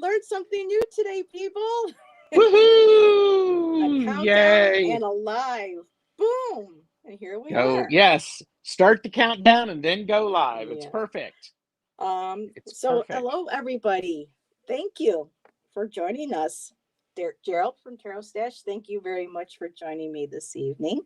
learned something new today, people. Woohoo! A countdown Yay! and a live. Boom! And here we Go. are. Yes. Start the countdown and then go live. It's Yeah. perfect. It's So perfect. hello, everybody. Thank you for joining us. Gerald from TarotStache, thank you very much for joining me this evening.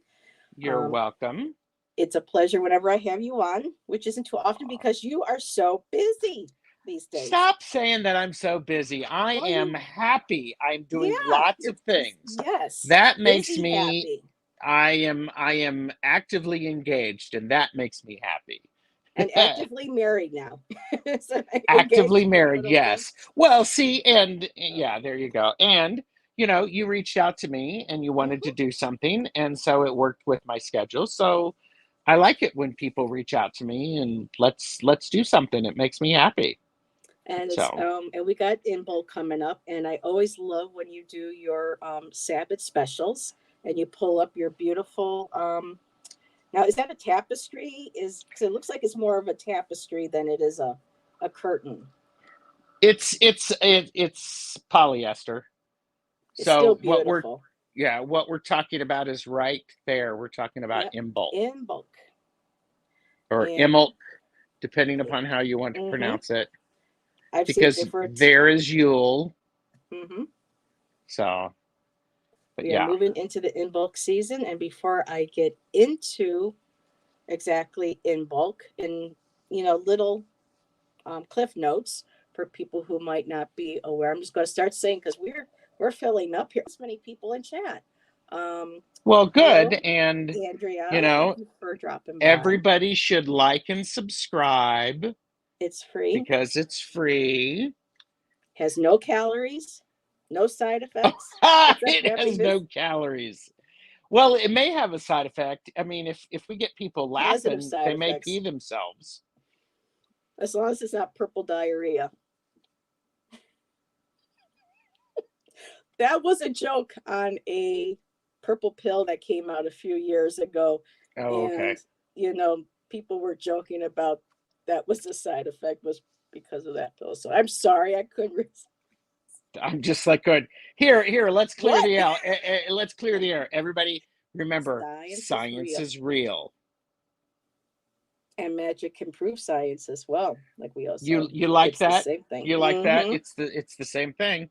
You're welcome. It's a pleasure whenever I have you on, which isn't too often because you are so busy these days. Stop saying that I'm so busy. I am happy. I'm doing lots of things. Yes. That makes busy, me happy. I am actively engaged, and that makes me happy. And actively married now. So actively married, yes. Well, see, and yeah, there you go. And you reached out to me and you wanted to do something, and so it worked with my schedule. So I like it when people reach out to me and let's do something. It makes me happy. And it's and we got Imbolc coming up, and I always love when you do your Sabbath specials and you pull up your beautiful now is that a tapestry? Because it looks like it's more of a tapestry than it is a curtain. It's polyester. It's still beautiful. What we're talking about is right there. We're talking about Imbolc. Imbolc. Or Imbolc, depending upon how you want to pronounce it. Because there is Yule. So, but we are moving into the Imbolc season, and before I get into exactly Imbolc and little cliff notes for people who might not be aware, I'm just going to start saying because we're filling up here. So many people in chat. Well, good, and Andrea, thank you for dropping by. Everybody should like and subscribe. It's free because it's free. Has no calories, no side effects. It has no calories. Well, it may have a side effect. I mean, if we get people laughing, they may pee themselves. As long as it's not purple diarrhea. That was a joke on a purple pill that came out a few years ago. Oh, okay. And, people were joking about that was the side effect was because of that pill. So I'm sorry, I couldn't resist. I'm just like, good. Here, let's clear the air. Let's clear the air. Everybody, remember, science is real. And magic can prove science as well. Like we also you like that? The same thing. You like that? It's the same thing.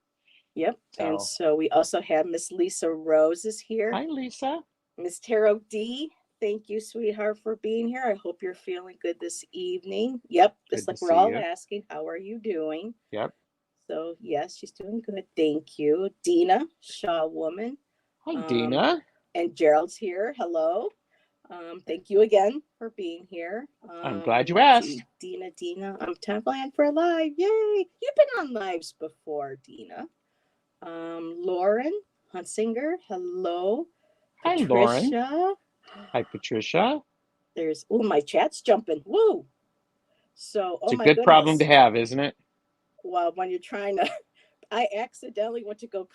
Yep. And so we also have Miss Lisa Rose is here. Hi, Lisa. Miss Tarot D. Thank you, sweetheart, for being here. I hope you're feeling good this evening. Yep. Just like we're all asking, how are you doing? Yep. So yes, she's doing good. Thank you. Dina, Shaw Woman. Hi, Dina. And Gerald's here. Hello. Thank you again for being here. I'm glad you asked. Dina. I'm time for a live. Yay. You've been on lives before, Dina. Lauren Hunsinger. Hello. Hi, Patricia. Lauren. Hi, Patricia. There's my chat's jumping. Woo. So it's a good problem to have, isn't it? Well, when you're trying to, I accidentally went to go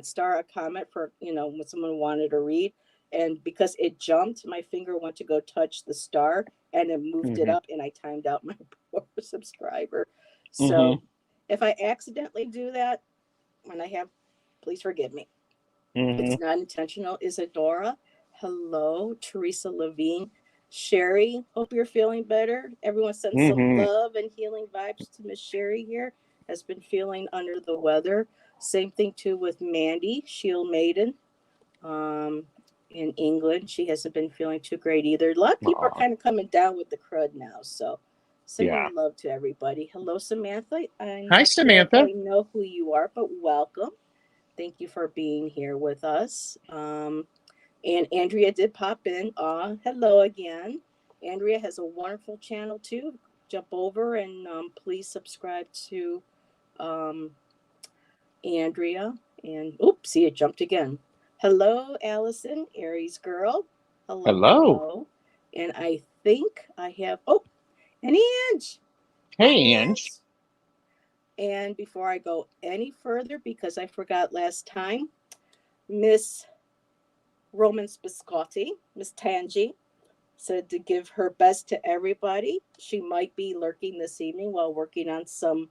star a comment for, when someone wanted to read. And because it jumped, my finger went to go touch the star and it moved it up and I timed out my poor subscriber. So if I accidentally do that, please forgive me. It's not intentional. Isadora. Hello. Teresa Levine. Sherry, hope you're feeling better. Everyone sends some love and healing vibes to Miss Sherry here. Has been feeling under the weather. Same thing too with Mandy, Shield Maiden. In England, she hasn't been feeling too great either. A lot of people are kind of coming down with the crud now. So sending love to everybody. Hello, Samantha. Hi, Samantha. I know who you are, but welcome. Thank you for being here with us. And Andrea did pop in. Hello again. Andrea has a wonderful channel too. Jump over and please subscribe to Andrea. And see, it jumped again. Hello, Allison, Aries girl. Hello. And I think I have and Ange. Hey, Ange. And before I go any further, because I forgot last time, Miss Roman Biscotti, Miss Tangi, said to give her best to everybody. She might be lurking this evening while working on some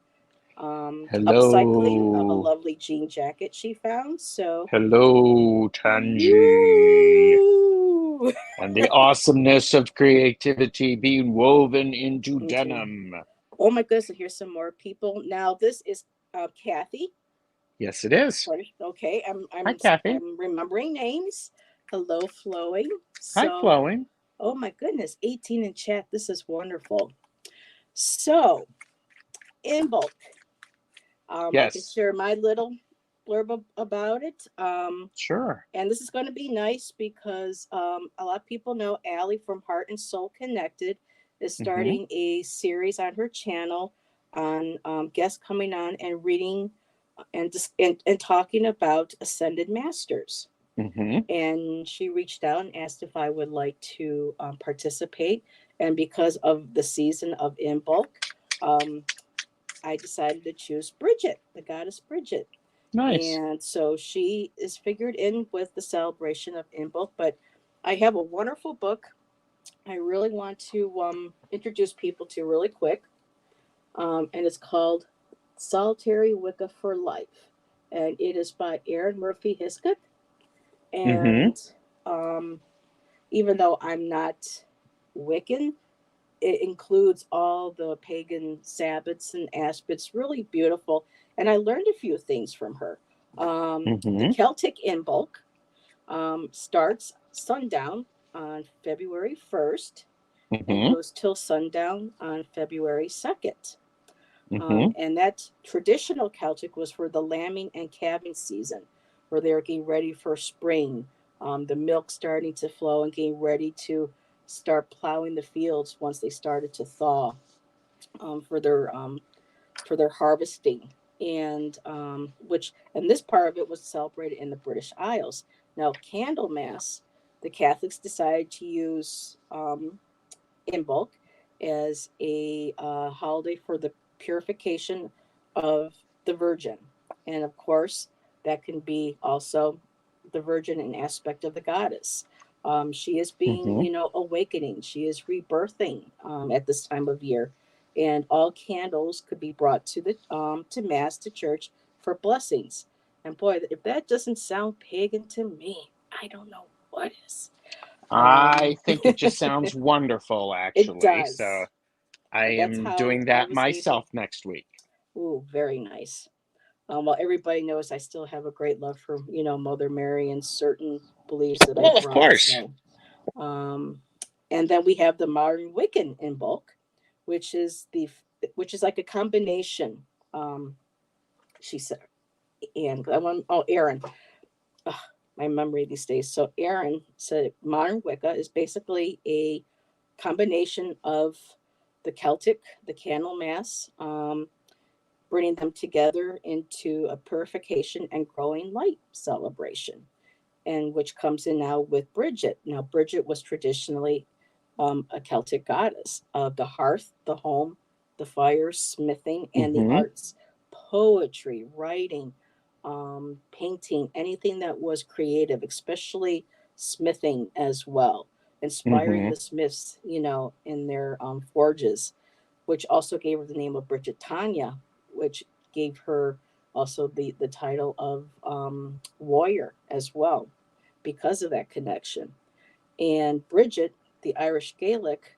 Upcycling of a Hello. lovely jean jacket she found. So, Hello, Tanji. woo! And the awesomeness of creativity being woven into Into, denim. oh my goodness, and here's some more people. Now, this is Kathy. Yes, it is. Okay, Hi, Kathy. I'm remembering names. Hello, Flowing. Hi, So, Flowing. oh my goodness, 18 in chat. This is wonderful. So, Imbolc. I can Yes. share my little blurb about it. Sure. And this is going to be nice because a lot of people know Allie from Heart and Soul Connected is Mm-hmm. starting a series on her channel on guests coming on and reading and talking about ascended masters. Mm-hmm. And she reached out and asked if I would like to participate. And because of the season of Imbolc, um, I decided to choose Bridget, the goddess Bridget. Nice. And so she is figured in with the celebration of Imbolc. But I have a wonderful book I really want to introduce people to really quick. And it's called Solitary Wicca for Life. And it is by Erin Murphy Hiscock. Mm-hmm. And um, even though I'm not Wiccan, it includes all the pagan Sabbats and aspects, really beautiful. And I learned a few things from her. The Mm-hmm. Celtic Imbolc starts sundown on February 1st and Mm-hmm. goes till sundown on February 2nd. Mm-hmm. And that traditional Celtic was for the lambing and calving season, where they were getting ready for spring, the milk starting to flow and getting ready to start plowing the fields once they started to thaw um, for their um, for their harvesting. And this part of it was celebrated in the British Isles. Now, Candlemas, the Catholics decided to use Imbolc as a holiday for the purification of the Virgin. And of course, that can be also the Virgin an aspect of the goddess. She is being, Mm-hmm. awakening. She is rebirthing at this time of year, and all candles could be brought to the to mass to church for blessings. And boy, if that doesn't sound pagan to me, I don't know what is. I think it just sounds wonderful, It actually. So does. I And that's am how doing I that was able. myself next week. Ooh, very nice. Well, everybody knows I still have a great love for, Mother Mary and certain beliefs that I Well, of brought. course. So, um, and then we have the modern Wiccan in bulk, which is which is like a combination. She said, and I want, oh, Aaron, ugh, my memory these days. So Aaron said modern Wicca is basically a combination of the Celtic, the Candlemas, bringing them together into a purification and growing light celebration, and which comes in now with Bridget. Now, Bridget was traditionally a Celtic goddess of the hearth, the home, the fire, smithing, and the Mm-hmm. arts, poetry, writing, painting, anything that was creative, especially smithing as well, inspiring Mm-hmm. the smiths, in their forges, which also gave her the name of Bridget Tanya, which gave her also the title of warrior as well because of that connection. And Bridget, the Irish Gaelic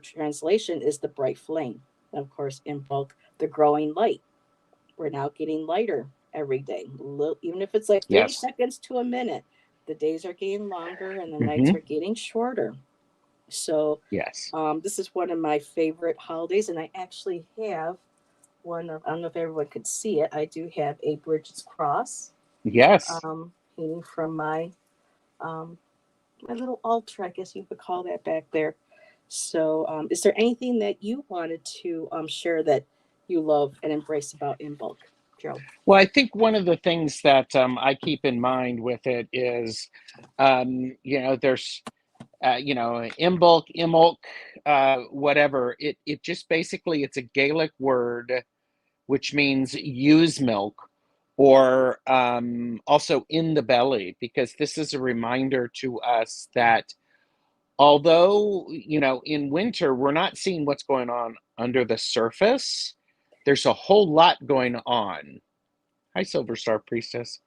translation, is the bright flame. And of course, in bulk, the growing light. We're now getting lighter every day, even if it's like 30 Yes. seconds to a minute. The days are getting longer and the nights Mm-hmm. are getting shorter. So, Yes. this is one of my favorite holidays, and I actually have one of, I don't know if everyone could see it. I do have a Bridget's cross Yes. hanging from um, my little altar, I guess you could call that back there. So, is there anything that you wanted to share that you love and embrace about Imbolc, Joe? Well, I think one of the things that I keep in mind with it is, there's, Imbolc, Imolc, whatever. It just basically it's a Gaelic word which means use milk, or also in the belly, because this is a reminder to us that although in winter we're not seeing what's going on under the surface, there's a whole lot going on. Hi, Silver Star Priestess.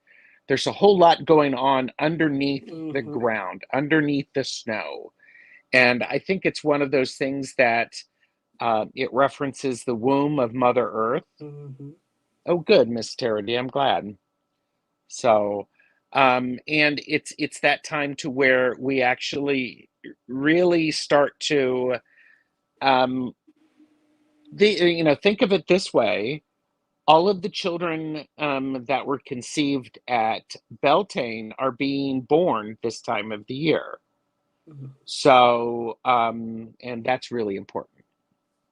There's a whole lot going on underneath the ground, underneath the snow. And I think it's one of those things that it references the womb of Mother Earth. Oh, good, Miss Terady, I'm glad. So, and it's that time to where we actually really start to, think of it this way. All of the children that were conceived at Beltane are being born this time of the year. So, and that's really important.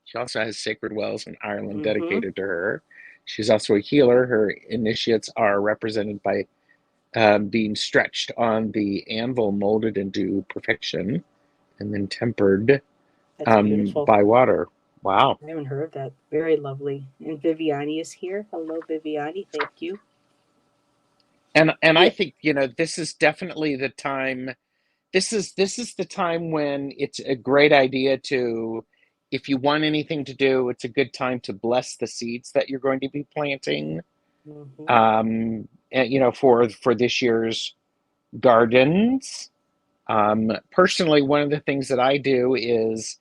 She also has sacred wells in Ireland dedicated to her. She's also a healer. Her initiates are represented by being stretched on the anvil, molded into perfection, and then tempered by water. Wow. I haven't heard of that. Very lovely. And Viviani is here. Hello, Viviani. Thank you. And I think, this is definitely the time. This is the time when it's a great idea to, if you want anything to do, it's a good time to bless the seeds that you're going to be planting. And, for this year's gardens. Personally, one of the things that I do is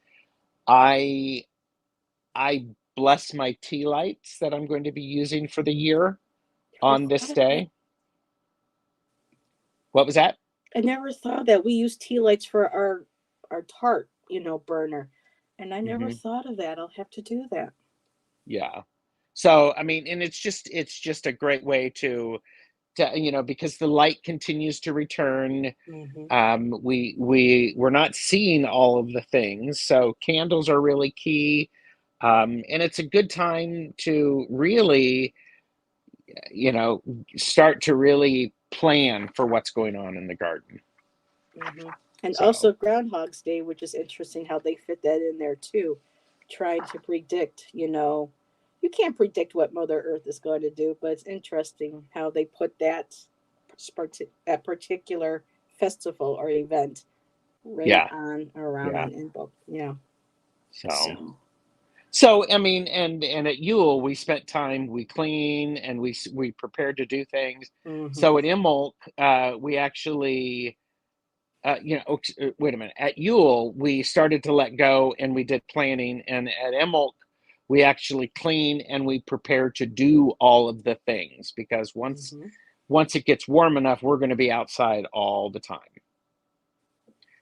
I bless my tea lights that I'm going to be using for the year on this day. What was that? I never thought that. We use tea lights for our tart, burner. And I never thought of that. I'll have to do that. Yeah. So, I mean, and it's just a great way to because the light continues to return. We're not seeing all of the things, so candles are really key. And it's a good time to really, start to really plan for what's going on in the garden. And also Groundhog's Day, which is interesting how they fit that in there too. Trying to predict, you can't predict what Mother Earth is going to do, but it's interesting how they put that particular festival or event on around in Imbolc. Yeah. So I mean, and at Yule we spent time, we clean and we prepared to do things. So at Imbolc, we actually, wait a minute. At Yule we started to let go and we did planning, and at Imbolc we actually clean and we prepare to do all of the things, because once it gets warm enough, we're going to be outside all the time.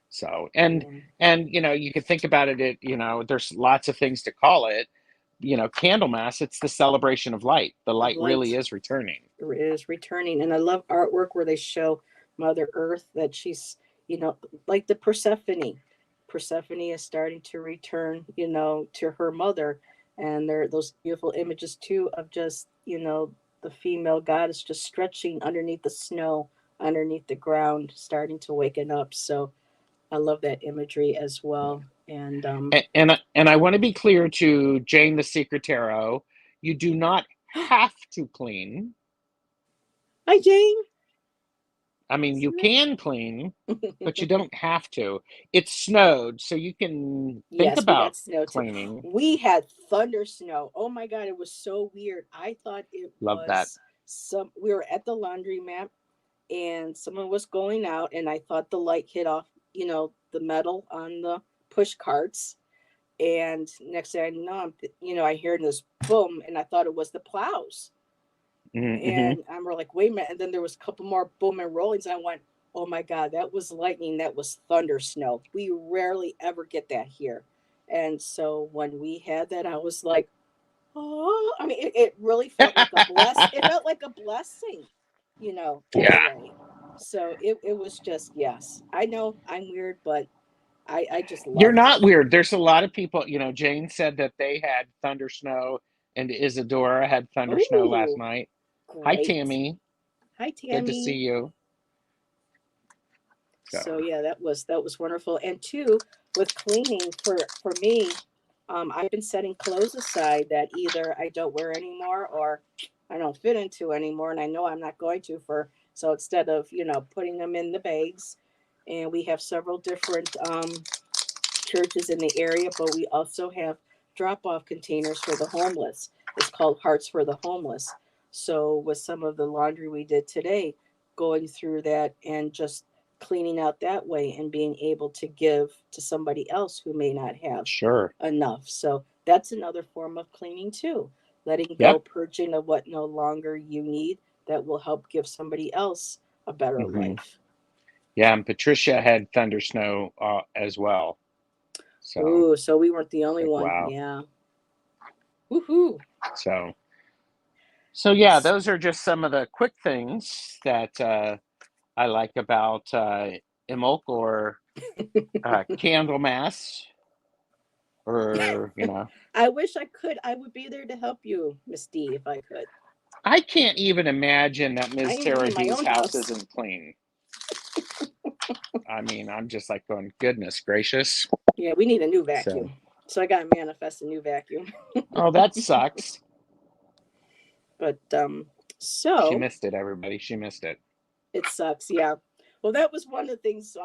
So, and you can think about it, there's lots of things to call it. Candlemas, it's the celebration of light. The light really is returning. It is returning. And I love artwork where they show Mother Earth, that she's, like the Persephone. Persephone is starting to return, to her mother. And there are those beautiful images too of just, the female goddess just stretching underneath the snow, underneath the ground, starting to waken up. So I love that imagery as well. And I want to be clear to Jane the Secret Tarot, you do not have to clean. Hi, Jane. I mean, you can clean, but you don't have to. It snowed, so you can think about cleaning. We had thunder snow. Oh my God, it was so weird. I thought it was we were at the laundromat and someone was going out, and I thought the light hit off, the metal on the push carts. And next thing I know, I hear this boom, and I thought it was the plows. And I'm like, wait a minute. And then there was a couple more boom and rollings. And I went, oh my God, that was lightning. That was thunder snow. We rarely ever get that here. And so when we had that, I was like, oh, I mean, it really felt like a blessing. It felt like a blessing, in a way. So it was just, yes. I know I'm weird, but I just love it. You're not weird. There's a lot of people, Jane said that they had thunder snow, and Isadora had thunder snow last night. Great. Hi, Tammy. Hi, Tammy. Good to see you. So yeah, that was wonderful. And two, with cleaning for me, I've been setting clothes aside that either I don't wear anymore or I don't fit into anymore, and I know I'm not going to so instead of putting them in the bags, and we have several different churches in the area, but we also have drop-off containers for the homeless. It's called Hearts for the Homeless. So with some of the laundry we did today, going through that and just cleaning out that way and being able to give to somebody else who may not have Sure. enough. So that's another form of cleaning too. Letting go, Yep. purging of what no longer you need that will help give somebody else a better life. Yeah, and Patricia had thunder snow as well. So, Ooh, so we weren't the only like, one. wow. Yeah. Woohoo. So yeah, those are just some of the quick things that I like about Imbolc or Candlemas, or I wish I could. I would be there to help you, Miss D, if I could. I can't even imagine that I Ms. need to be Tara in my D's own house house. isn't clean. I mean, I'm just like going, goodness gracious. Yeah, we need a new So, vacuum. So I got to manifest a new vacuum. oh, that sucks. But She so missed it, everybody. She missed it. it sucks. Yeah. Well, that was one of the things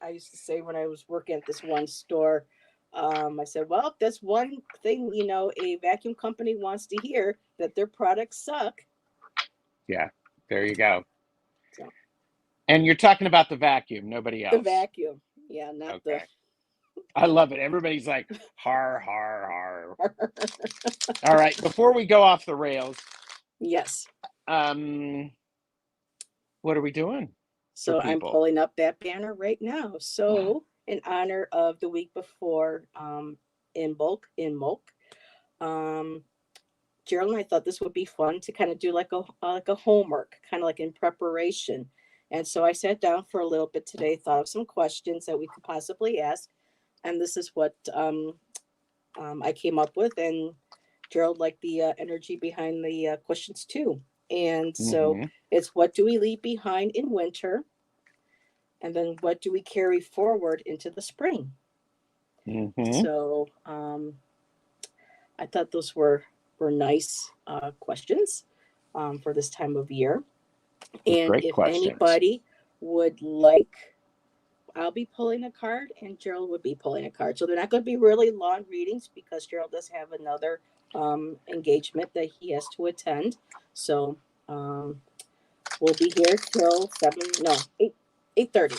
I used to say when I was working at this one store. I said, well, if that's one thing, a vacuum company wants to hear, that their products suck. Yeah, there you go. So And you're talking about the vacuum, nobody the else. vacuum. Yeah, not Okay. I love it. Everybody's like, har, har, har. All right, before we go off the rails, Yes. what are we doing for So I'm people? pulling up that banner right now. So in honor of the week before Imbolc, Gerald and I thought this would be fun to kind of do like a homework, kind of like in preparation. And so I sat down for a little bit today, thought of some questions that we could possibly ask, and this is what I came up with. And Gerald liked the energy behind the questions too. And so Mm-hmm. it's, what do we leave behind in winter? And then what do we carry forward into the spring? Mm-hmm. So I thought those were nice questions for this time of year. And Great if questions. anybody would like, I'll be pulling a card and Gerald would be pulling a card. So they're not going to be really long readings because Gerald does have another engagement that he has to attend. So we'll be here till 8:30.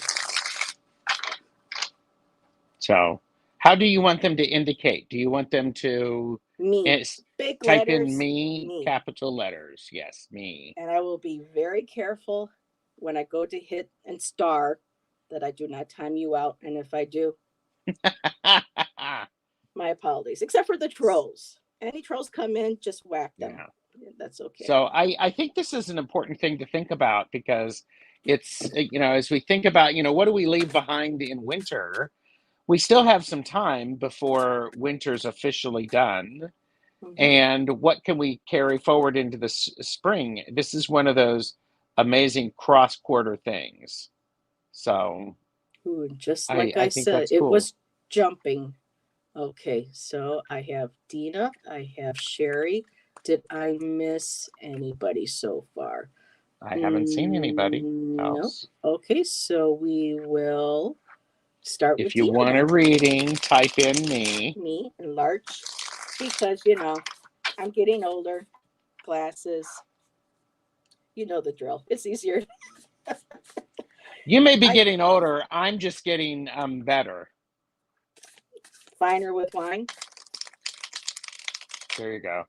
So, how do you want them to indicate? Do you want them to Me. Big type in letters, me, me. capital letters? Yes, me. And I will be very careful when I go to hit and star that I do not time you out. And if I do, my apologies. Except for the trolls. Any trolls come in, just whack them. Yeah. That's okay. So I think this is an important thing to think about because it's, as we think about, what do we leave behind in winter? We still have some time before winter's officially done. And what can we carry forward into the spring? This is one of those amazing cross-quarter things. So Ooh, just like I I think said, that's it cool. was jumping. Okay, so I have Dina, I have Sherry. Did I miss anybody so far? I haven't seen anybody No. else. Okay, so we will start with If you Dina want a then. reading, type in me. Me and Larch, because I'm getting older. Glasses, you know the drill. It's easier. You may be I getting older. I'm just getting better. finer with wine. There you go.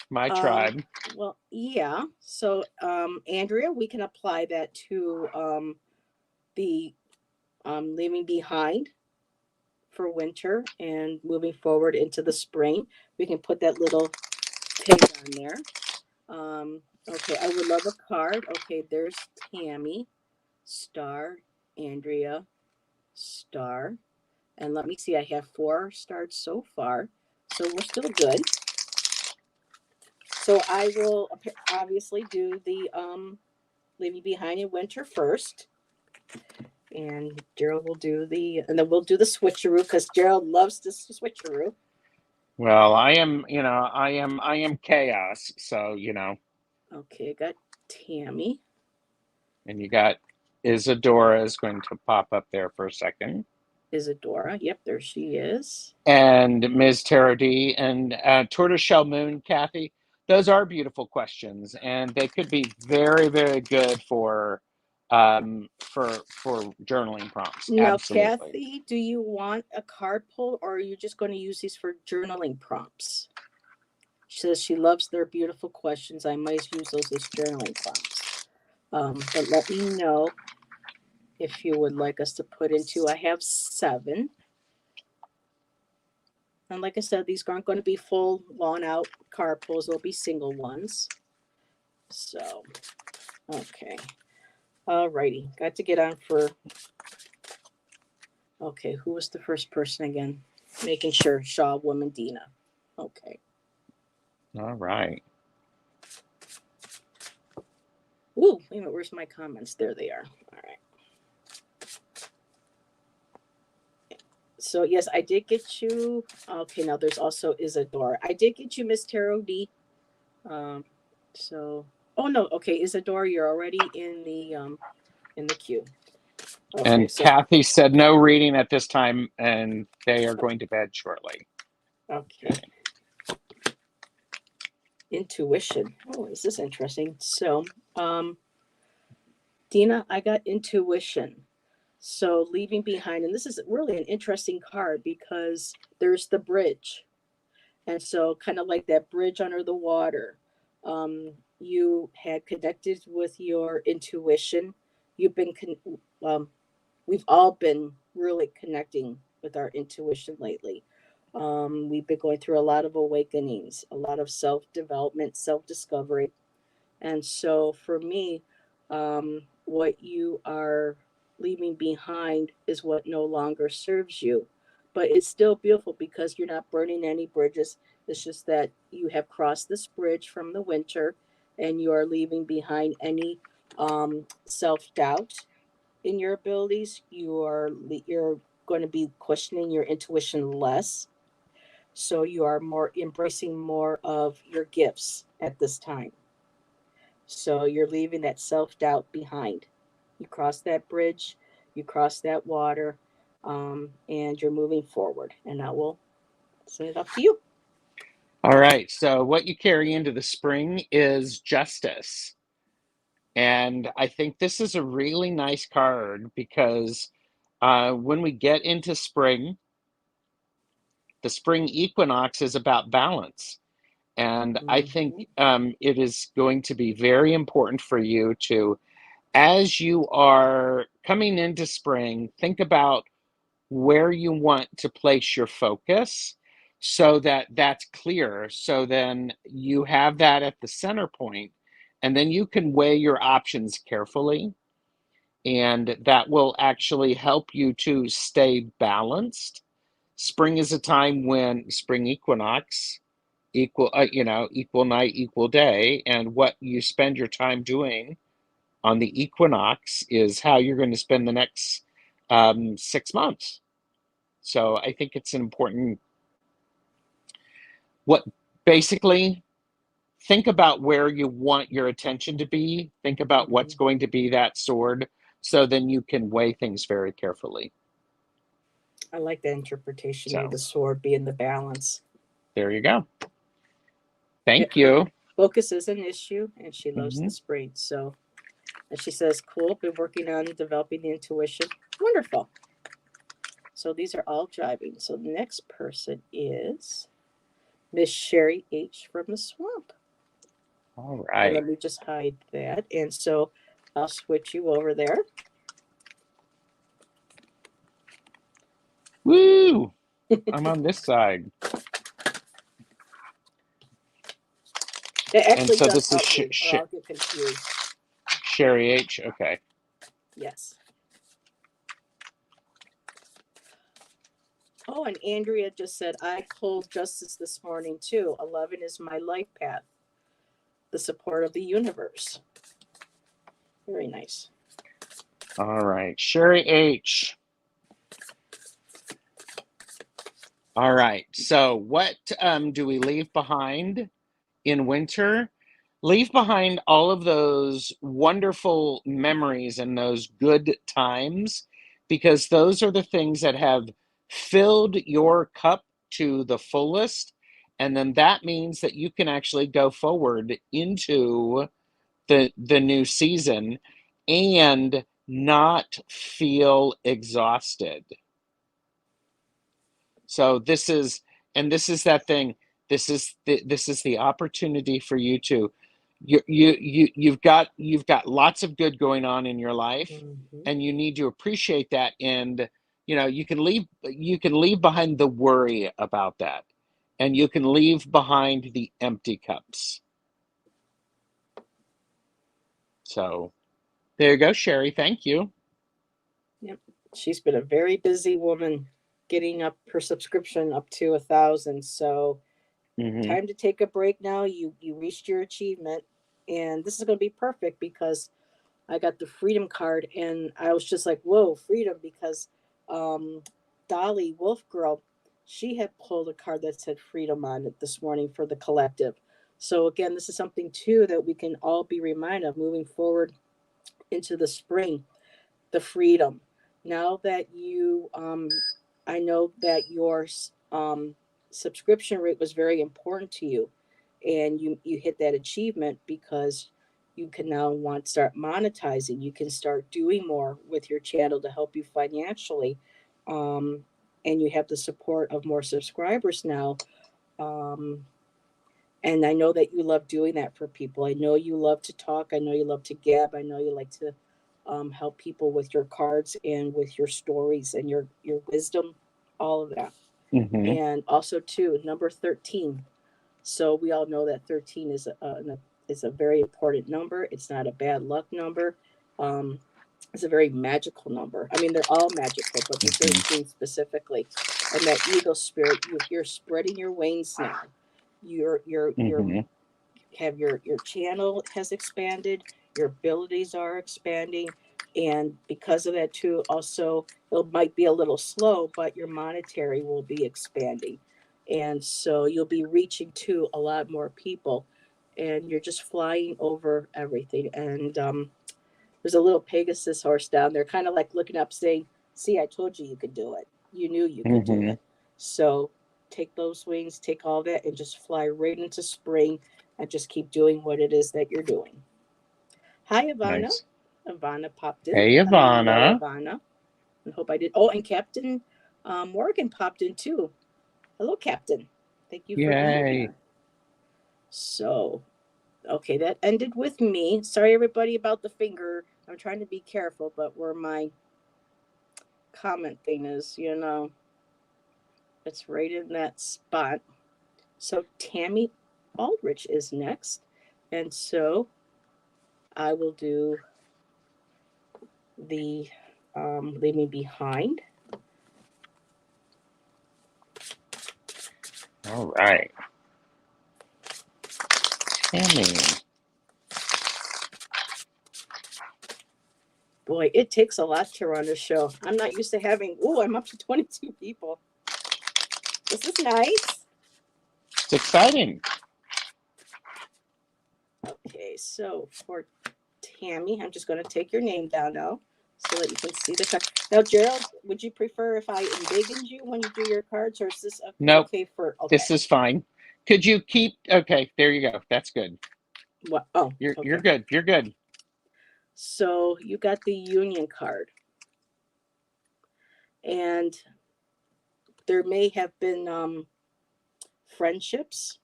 My Um, tribe. well, yeah. So, Andrea, we can apply that to the leaving behind for winter and moving forward into the spring. We can put that little pig on there. Okay, I would love a card. Okay, there's Tammy, star, Andrea, star. And let me see, I have 4 starts so far. So we're still good. So I will obviously do the leaving behind in winter first. And Gerald will do and then we'll do the switcheroo because Gerald loves this switcheroo. Well, I am chaos. So, Okay, I got Tammy. and you got Isadora is going to pop up there for a second. Isadora. Yep, there she is. And Ms. Tarot D and Tortoiseshell Moon, Kathy. Those are beautiful questions, and they could be very, very good for journaling prompts. Now, Absolutely. Kathy, do you want a card pull, or are you just going to use these for journaling prompts? She says she loves their beautiful questions. I might use those as journaling prompts. But let me know if you would like us to put into. I have 7. And like I said, these aren't going to be full, long out card pulls. They'll be single ones. So, okay. Alrighty. Got to get on for. Okay, who was the first person again? Making sure. Shaw Woman Dina. Okay. All right. Ooh, wait a minute. Where's my comments? There they are. All right. So, yes, I did get you. Okay, now there's also Isadora. I did get you, Miss Tarot D. Oh no. Okay, Isadora, you're already in the queue. Okay, And so, Kathy said no reading at this time, and they are going to bed shortly. okay. Intuition. Oh, is this interesting? So, Dina, I got intuition. So leaving behind, and this is really an interesting card because there's the bridge. And so kind of like that bridge under the water, you had connected with your intuition. You've been, we've all been really connecting with our intuition lately. We've been going through a lot of awakenings, a lot of self-development, self-discovery. And so for me, what you are leaving behind is what no longer serves you. But it's still beautiful because you're not burning any bridges. It's just that you have crossed this bridge from the winter and you are leaving behind any self-doubt in your abilities. You're going to be questioning your intuition less. So you are more embracing more of your gifts at this time. So you're leaving that self-doubt behind. You cross that bridge, you cross that water, and you're moving forward. And I will send it up to you. All right. So what you carry into the spring is justice. And I think this is a really nice card because when we get into spring, the spring equinox is about balance. And I think it is going to be very important for you to, as you are coming into spring, think about where you want to place your focus so that that's clear. So then you have that at the center point, and then you can weigh your options carefully. And that will actually help you to stay balanced. Spring is a time when spring equinox equal equal night, equal day, and what you spend your time doing on the equinox is how you're going to spend the next 6 months. So I think it's an important, what basically, think about where you want your attention to be, think about what's going to be that sword, so then you can weigh things very carefully. I like that interpretation of the sword being the balance. There you go. Thank you. Focus is an issue, and she loves the spring. So, and she says, cool, been working on developing the intuition. Wonderful. So these are all jiving. So the next person is Miss Sherry H. from the Swamp. All right. And let me just hide that. And so I'll switch you over there. Woo! I'm on this side. It actually so does this help is me, or I'll get confused. Sherry H. Okay. Yes. Oh, and Andrea just said, I pulled justice this morning too. 11 is my life path, the support of the universe. Very nice. All right. Sherry H. All right. So what do we leave behind in winter? Leave behind all of those wonderful memories and those good times because those are the things that have filled your cup to the fullest. And then that means that you can actually go forward into the new season and not feel exhausted. So this is that thing. This is the opportunity for you to you've got lots of good going on in your life, and you need to appreciate that. And you can leave behind the worry about that, and you can leave behind the empty cups. So there you go, Sherry. Thank you. Yep. She's been a very busy woman getting up her subscription up to 1,000. So time to take a break now. You reached your achievement, and this is going to be perfect because I got the freedom card, and I was just like, whoa, freedom, because Dolly Wolf Girl, she had pulled a card that said freedom on it this morning for the collective. So again, this is something too that we can all be reminded of moving forward into the spring, the freedom. Now that you, I know that your subscription rate was very important to you, and you hit that achievement because you can now start monetizing. You can start doing more with your channel to help you financially, and you have the support of more subscribers now. And I know that you love doing that for people. I know you love to talk. I know you love to gab. I know you like to help people with your cards and with your stories and your wisdom, all of that. And also too, number 13. So we all know that 13 is a very important number. It's not a bad luck number. It's a very magical number. I mean, they're all magical, but the 13 specifically. And that eagle spirit, you're spreading your wings now. Your channel has expanded, your abilities are expanding, and because of that too, also it might be a little slow, but your monetary will be expanding, and so you'll be reaching to a lot more people, and you're just flying over everything. And there's a little Pegasus horse down there, kind of like looking up, saying, "See, I told you you could do it. You knew you could do it." So take those wings, take all that, and just fly right into spring, and just keep doing what it is that you're doing. Hi, Ivana. Nice. Ivana popped in. Hey, Ivana. Hello, Ivana. I hope I did. Oh, and Captain Morgan popped in too. Hello, Captain. Thank you for being here. So, okay, that ended with me. Sorry, everybody, about the finger. I'm trying to be careful, but where my comment thing is, it's right in that spot. So Tammy Aldrich is next. And so I will do the Leave Me Behind. All right. Tammy. Boy, it takes a lot to run a show. I'm not used to having, I'm up to 22 people. This is nice. It's exciting. Okay, so for Tammy, I'm just going to take your name down now so that you can see the card. Now, Gerald, would you prefer if I embiggened you when you do your cards, or is this Nope. okay for? Okay. This is fine. Could you keep? Okay, there you go. That's good. What? Oh, you're good. You're good. So you got the Union card, and there may have been friendships,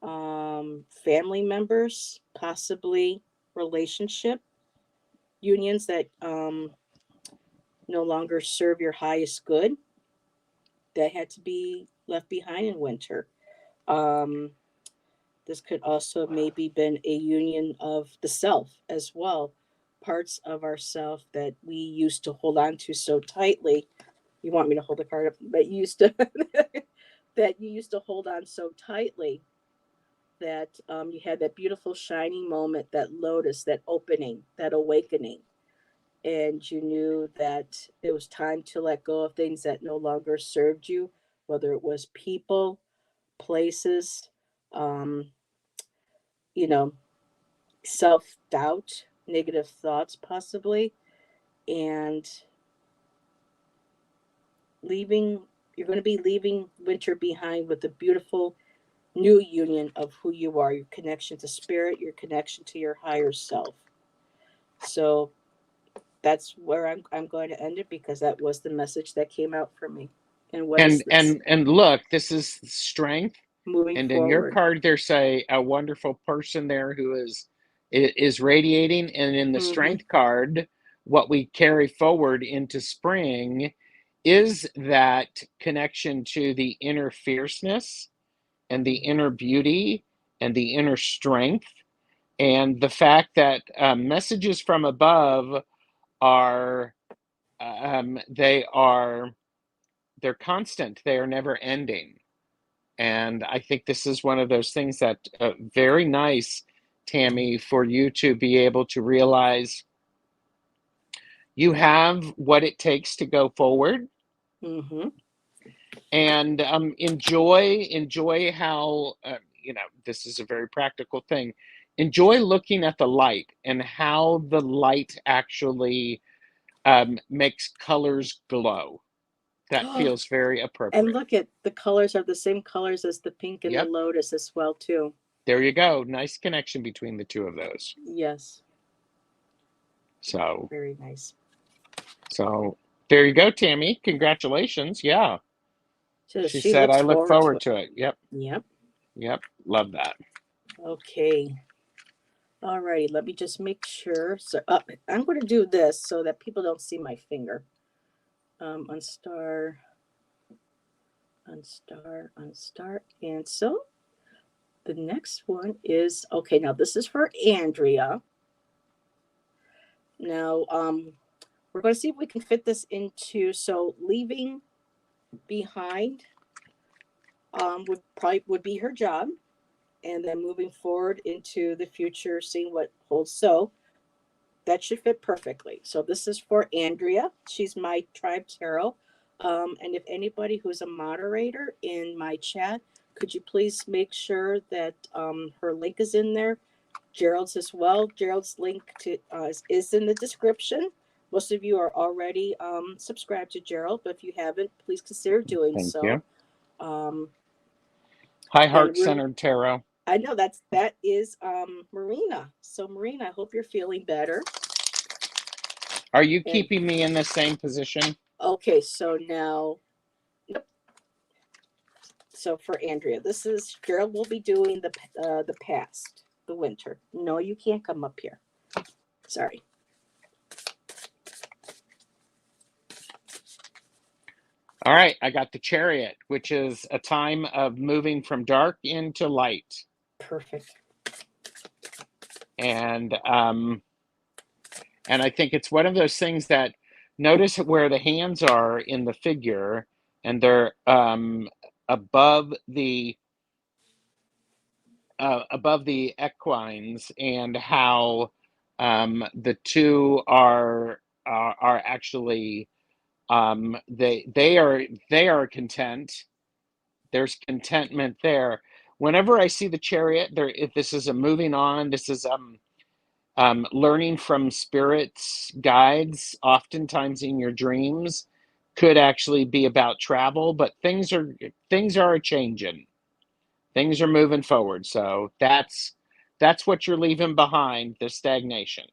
family members, possibly relationship unions that no longer serve your highest good, that had to be left behind in winter. This could also maybe been a union of the self as well, parts of ourself that we used to hold on to so tightly. You want me to hold the card up? But you used to that you used to hold on so tightly that you had that beautiful shining moment, that lotus, that opening, that awakening, and you knew that it was time to let go of things that no longer served you, whether it was people, places, um, self-doubt, negative thoughts possibly. And you're going to be leaving winter behind with a beautiful new union of who you are, your connection to spirit, your connection to your higher self. So that's where I'm going to end it, because that was the message that came out for me. And what is this? And look, this is strength. Moving And in your forward. card, there's a wonderful person there who is radiating. And in the Mm-hmm. strength card, what we carry forward into spring is that connection to the inner fierceness and the inner beauty and the inner strength, and the fact that messages from above are they are they're constant, they are never ending. And I think this is one of those things that very nice, Tammy, for you to be able to realize you have what it takes to go forward. Mm-hmm. And enjoy how this is a very practical thing. Enjoy looking at the light and how the light actually makes colors glow. That feels very And appropriate. look at the colors are the same colors as the pink and the Yep, lotus as well too. there you go. Nice connection between the two of those. Yes. So Very nice. so there you go, Tammy. Congratulations. Yeah. So She she said, looks I look forward to forward it. to it. Yep. Yep. Yep. Love that. Okay. All righty. Let me just make sure. So I'm going to do this so that people don't see my finger. Unstar, unstar, unstar. And so the next one is, okay, now this is for Andrea. Now, we're going to see if we can fit this into, so leaving behind would be her job, and then moving forward into the future, seeing what holds. So that should fit perfectly. So this is for Andrea. She's my tribe tarot. And if anybody who's a moderator in my chat, could you please make sure that her link is in there? Gerald's as well. Gerald's link is in the description. Most of you are already subscribed to Gerald, but if you haven't, please consider doing Thank so. you. Um, High Heart Centered Tarot. I know that is Marina. So Marina, I hope you're feeling better. Are you keeping me in the same position? Okay, so now, yep. So for Andrea, this is Gerald will be doing the past, the winter. No, you can't come up here. Sorry. All right, I got the Chariot, which is a time of moving from dark into light. Perfect. And I think it's one of those things that, notice where the hands are in the figure, and they're above the equines, and how the two are actually they are content. There's contentment there. Whenever I see the Chariot, there, if this is a moving on, this is learning from spirits, guides, oftentimes in your dreams, could actually be about travel, but things are a changing. Things are moving forward. So that's what you're leaving behind, the stagnation.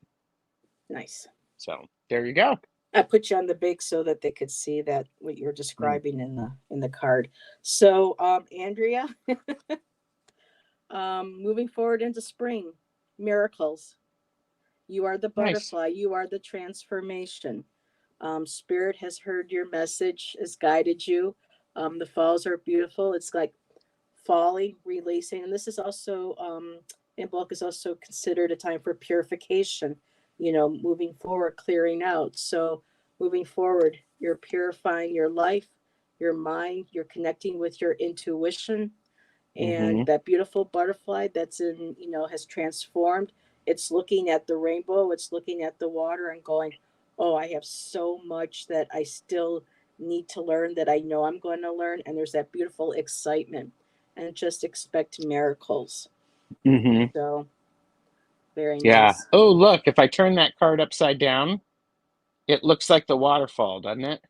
Nice. So there you go. I put you on the big so that they could see that what you're describing in the card. So Andrea, moving forward into spring, miracles. You are the butterfly. Nice. You are the transformation. Spirit has heard your message, has guided you. The falls are beautiful. It's like falling, releasing. And this is also, Imbolc is also considered a time for purification, moving forward, clearing out. So moving forward, you're purifying your life, your mind, you're connecting with your intuition. And that beautiful butterfly that's has transformed. It's looking at the rainbow, it's looking at the water and going, oh, I have so much that I still need to learn, that I know I'm going to learn. And there's that beautiful excitement, and just expect miracles. So very nice. Oh, look, if I turn that card upside down, it looks like the waterfall, doesn't it?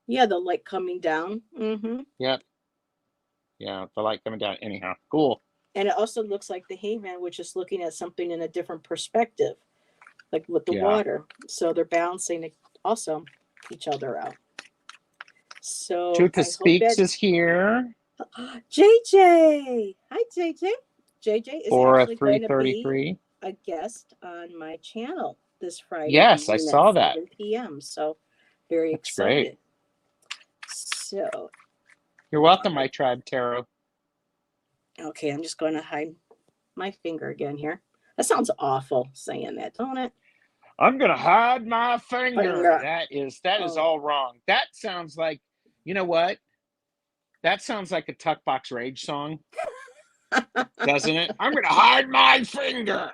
Yeah, the light coming down. Mm-hmm. Yep. Yeah, the light coming down. Anyhow, cool. And it also looks like the hangman, which is looking at something in a different perspective, like with the Yeah. water. So they're balancing also each other out. So Truth I of hope Speaks that is here JJ. Hi JJ. JJ is for a actually going to be 333. a guest on my channel this Friday Yes, I evening at saw that. 7 p.m. So very That's great. excited. So You're welcome, my tribe tarot. okay, I'm just going to hide my finger again here. That sounds awful saying that, don't it? I'm gonna hide my finger. Finger. That is Oh. all wrong. That sounds like, you know what? That sounds like a Tuck Box Rage song, doesn't it? I'm gonna hide my finger.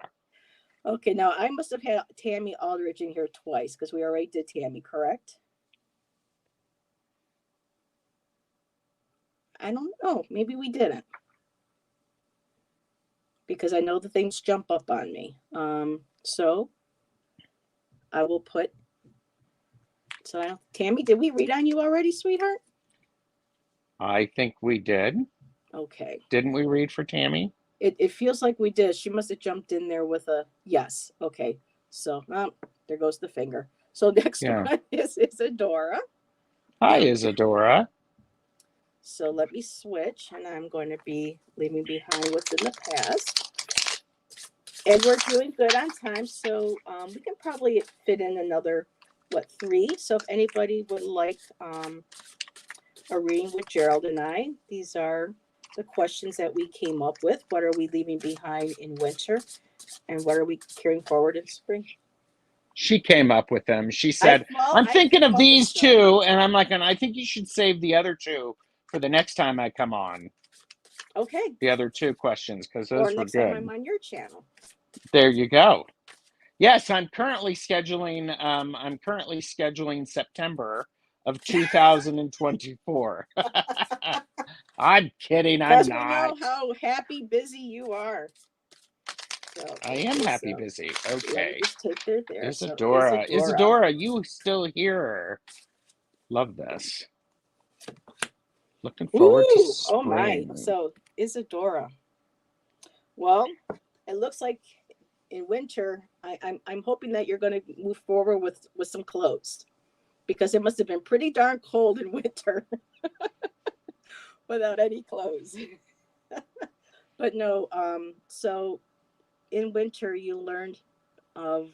Okay, now I must have had Tammy Aldridge in here twice because we already did Tammy, correct? I don't know. Maybe we didn't. Because I know the things jump up on me. So I will put. So Tammy, did we read on you already, sweetheart? I think we did. Okay. Didn't we read for Tammy? It feels like we did. She must have jumped in there with a yes. Okay. So there goes the finger. So next one is Isadora. Hi, Isadora. So let me switch, and I'm going to be leaving behind what's in the past. And we're doing good on time, so we can probably fit in another, 3? So if anybody would like a reading with Gerald and I, these are the questions that we came up with. What are we leaving behind in winter? And what are we carrying forward in spring? She came up with them. She said, I'm I thinking came of up with these some. two. And I'm like, and I think you should save the other two for the next time I come on. Okay. The other two questions, because Or those were next time I'm good. on your channel. There you go. Yes, I'm currently scheduling September of 2024. I'm kidding. I'm Because we know not. how happy, busy you are. So, I am happy busy. Okay. Just take her there. Isadora. So, Isadora, you still here. Love this. Looking forward to ooh, oh my. spring. So Isadora. Well, it looks like in winter, I'm hoping that you're going to move forward with some clothes, because it must have been pretty darn cold in winter without any clothes. But no, so in winter you learned of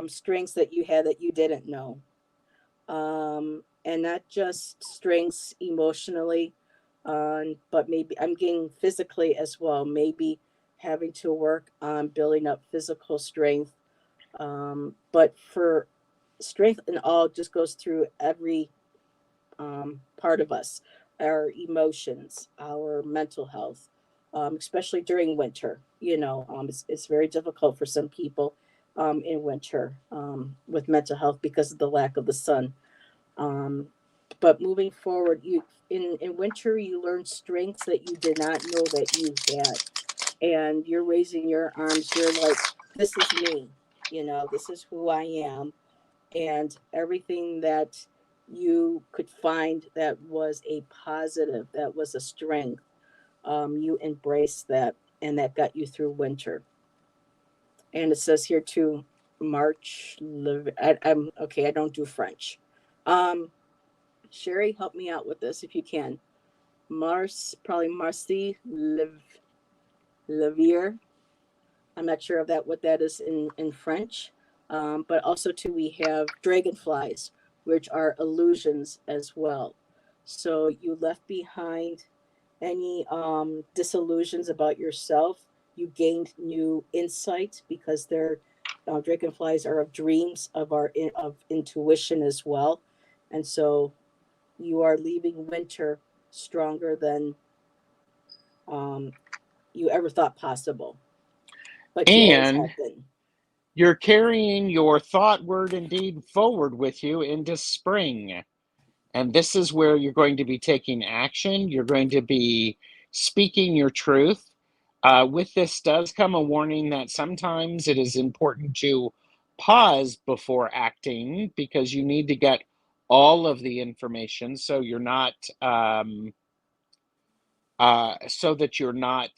strengths that you had that you didn't know, and not just strengths emotionally, but maybe I'm getting physically as well. Maybe having to work on building up physical strength, but for strength and all just goes through every part of us, our emotions, our mental health, especially during winter. It's very difficult for some people in winter with mental health because of the lack of the sun. But moving forward, in winter you learn strengths that you did not know that you had, and you're raising your arms. You're like, this is me. This is who I am, and everything that you could find that was a positive, that was a strength, you embrace that, and that got you through winter. And it says here too, March. I'm okay. I don't do French. Sherry, help me out with this if you can. Mars, probably Marcy Levier. I'm not sure of what that is in French. But also too, we have dragonflies, which are illusions as well. So you left behind any disillusions about yourself. You gained new insight because they're dragonflies are of dreams, of intuition as well, and so you are leaving winter stronger than you ever thought possible. But you always And have been. you're carrying your thought, word, and deed forward with you into spring. And this is where you're going to be taking action. You're going to be speaking your truth. With this does come a warning that sometimes it is important to pause before acting, because you need to get all of the information, so you're not so that you're not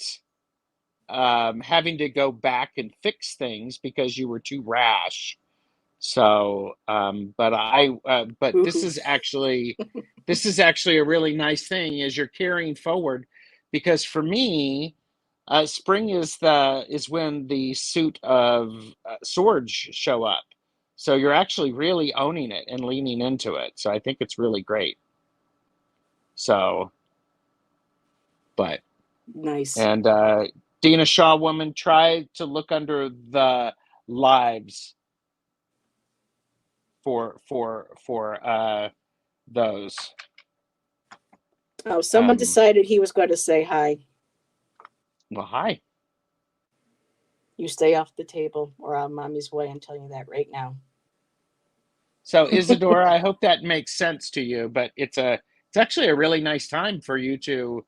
having to go back and fix things because you were too rash. So, but this Woohoo. is actually a really nice thing as you're carrying forward, because for me, spring is when the suit of swords show up. So you're actually really owning it and leaning into it. So I think it's really great. So, but Nice. and Dina Shaw woman, try to look under the lives for those. Oh, someone decided he was going to say hi. Well, hi. You stay off the table or I'm mommy's way. I'm telling you that right now. So Isadora, I hope that makes sense to you, but it's actually a really nice time for you to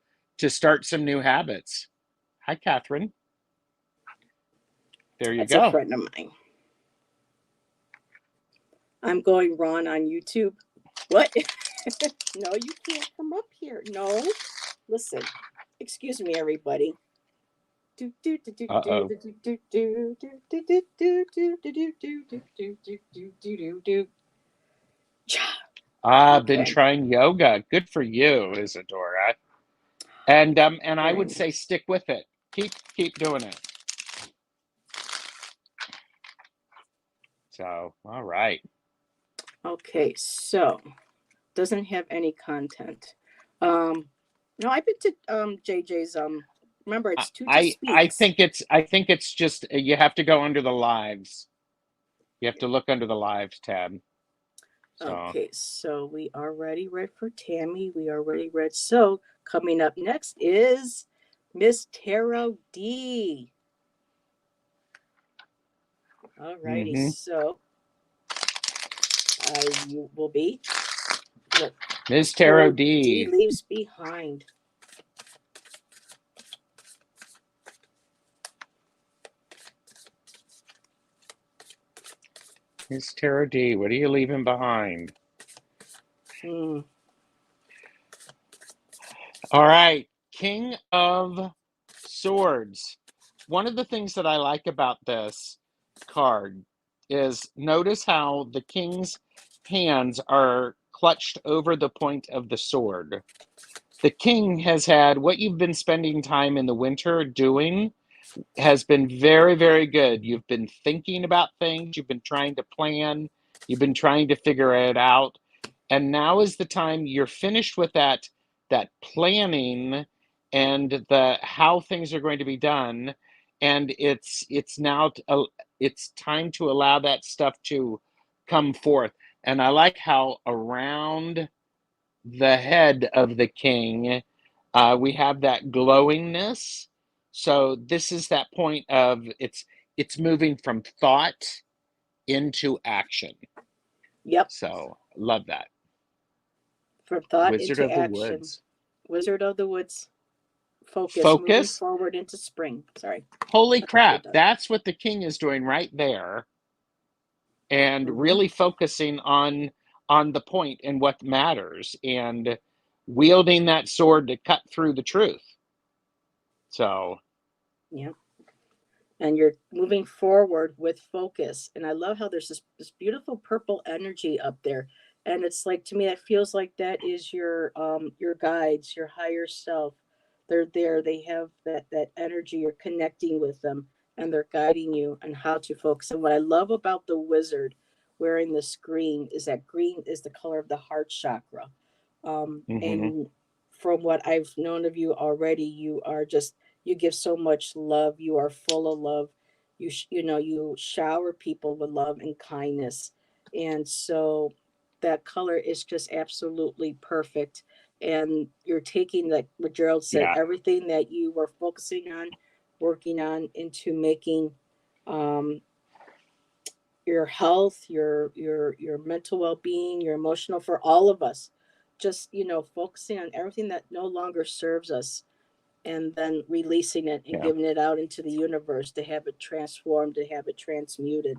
start some new habits. Hi, Catherine. There you That's go. a friend of mine. I'm going Ron on YouTube. What? No, you can't come up here. No. Listen. Excuse me, everybody. Uh-oh. I've been trying yoga. Good for you, Isadora. And I would say stick with it. Keep doing it. So, all right. Okay, so doesn't have any content. No, I've been to JJ's remember it's two to speaks. I think it's just you have to go under the lives. You have to look under the lives tab. So. Okay, so we are ready for Tammy. We are ready. So coming up next is Miss Tarot D. Alrighty, so you will be what Ms. Tarot D leaves behind. Ms. Tarot D, what are you leaving behind? Hmm. All right, King of Swords. One of the things that I like about this card is notice how the king's hands are clutched over the point of the sword. The king has had what you've been spending time in the winter doing has been very, very good. You've been thinking about things, you've been trying to plan, you've been trying to figure it out. And now is the time you're finished with that planning and the how things are going to be done. And it's now it's time to allow that stuff to come forth. And I like how around the head of the king, we have that glowingness. So this is that point of it's moving from thought into action. Yep. So love that. From thought Wizard into of the action. Woods. Wizard of the Woods. Focus. Moving forward into spring. Sorry. Holy crap. That's what the king is doing right there. And really focusing on the point and what matters and wielding that sword to cut through the truth. So. Yeah. And you're moving forward with focus. And I love how there's this beautiful purple energy up there. And it's like, to me, that feels like that is your guides, your higher self. They're there. They have that energy. You're connecting with them and they're guiding you on how to focus. And what I love about the wizard wearing this green is that green is the color of the heart chakra. And from what I've known of you already, you are just, you give so much love. You are full of love. You shower people with love and kindness. And so that color is just absolutely perfect. And you're taking, like what Gerald said, everything that you were focusing on, working on into making your health, your mental well-being, your emotional, for all of us, just focusing on everything that no longer serves us and then releasing it and giving it out into the universe to have it transformed, to have it transmuted.